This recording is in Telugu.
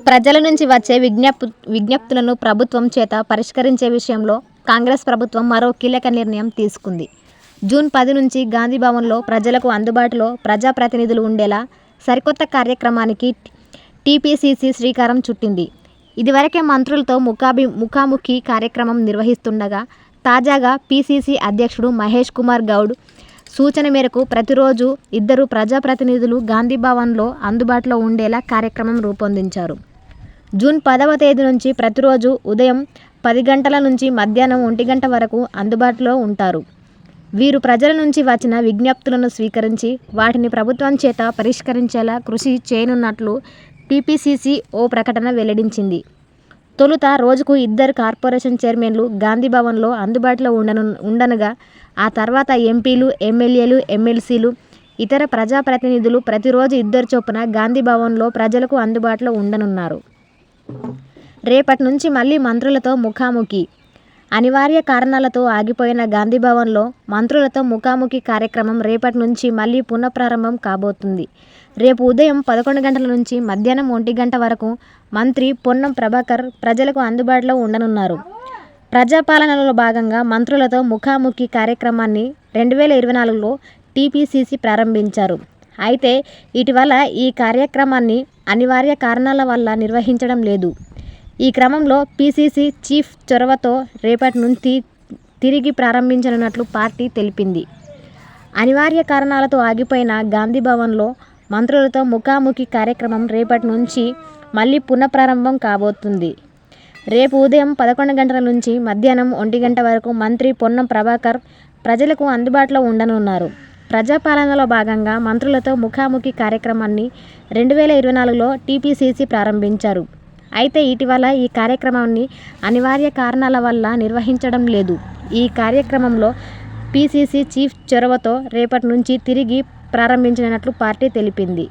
ప్రజల నుంచి వచ్చే విజ్ఞప్తులను ప్రభుత్వం చేత పరిష్కరించే విషయంలో కాంగ్రెస్ ప్రభుత్వం మరో కీలక నిర్ణయం తీసుకుంది. జూన్ 10 నుంచి గాంధీభవన్లో ప్రజలకు అందుబాటులో ప్రజాప్రతినిధులు ఉండేలా సరికొత్త కార్యక్రమానికి టీపీసీసీ శ్రీకారం చుట్టింది. ఇదివరకే మంత్రులతో ముఖాముఖి కార్యక్రమం నిర్వహిస్తుండగా తాజాగా పీసీసీ అధ్యక్షుడు మహేష్ కుమార్ గౌడ్ సూచన మేరకు ప్రతిరోజు 2 ప్రజాప్రతినిధులు గాంధీభవన్లో అందుబాటులో ఉండేలా కార్యక్రమం రూపొందించారు. జూన్ 10వ తేదీ నుంచి ప్రతిరోజు ఉదయం 10 గంటల నుంచి మధ్యాహ్నం 1 గంట వరకు అందుబాటులో ఉంటారు. వీరు ప్రజల నుంచి వచ్చిన విజ్ఞప్తులను స్వీకరించి వాటిని ప్రభుత్వం చేత పరిష్కరించేలా కృషి చేయనున్నట్లు టీపీసీసీ ఓ ప్రకటన వెల్లడించింది. తొలుత రోజుకు 2 కార్పొరేషన్ చైర్మన్లు గాంధీభవన్లో అందుబాటులో ఉండనుగా ఆ తర్వాత ఎంపీలు, ఎమ్మెల్యేలు, ఎమ్మెల్సీలు, ఇతర ప్రజాప్రతినిధులు ప్రతిరోజు 2 చొప్పున గాంధీభవన్లో ప్రజలకు అందుబాటులో ఉండనున్నారు. రేపటి నుంచి మళ్లీ మంత్రులతో ముఖాముఖి. అనివార్య కారణాలతో ఆగిపోయిన గాంధీభవన్లో మంత్రులతో ముఖాముఖి కార్యక్రమం రేపటి నుంచి మళ్లీ పునఃప్రారంభం కాబోతుంది. రేపు ఉదయం 11 గంటల నుంచి మధ్యాహ్నం 1 గంట వరకు మంత్రి పొన్నం ప్రభాకర్ ప్రజలకు అందుబాటులో ఉండనున్నారు. ప్రజాపాలనలో భాగంగా మంత్రులతో ముఖాముఖి కార్యక్రమాన్ని 2024లో టీపీసీసీ ప్రారంభించారు. అయితే ఇటీవల ఈ కార్యక్రమాన్ని అనివార్య కారణాల వల్ల నిర్వహించడం లేదు. ఈ క్రమంలో పీసీసీ చీఫ్ చొరవతో రేపటి నుంచి తిరిగి ప్రారంభించనున్నట్లు పార్టీ తెలిపింది. అనివార్య కారణాలతో ఆగిపోయిన గాంధీభవన్లో మంత్రులతో ముఖాముఖి కార్యక్రమం రేపటి నుంచి మళ్లీ పునఃప్రారంభం కాబోతుంది. రేపు ఉదయం 11 గంటల నుంచి మధ్యాహ్నం 1 గంట వరకు మంత్రి పొన్నం ప్రభాకర్ ప్రజలకు అందుబాటులో ఉండనున్నారు. ప్రజాపాలనలో భాగంగా మంత్రులతో ముఖాముఖి కార్యక్రమాన్ని 2024లో టీపీసీసీ ప్రారంభించారు. అయితే ఇటీవల ఈ కార్యక్రమాన్ని అనివార్య కారణాల వల్ల నిర్వహించడం లేదు. ఈ కార్యక్రమంలో పీసీసీ చీఫ్ చొరవతో రేపటి నుంచి తిరిగి ప్రారంభించనున్నట్లు పార్టీ తెలిపింది.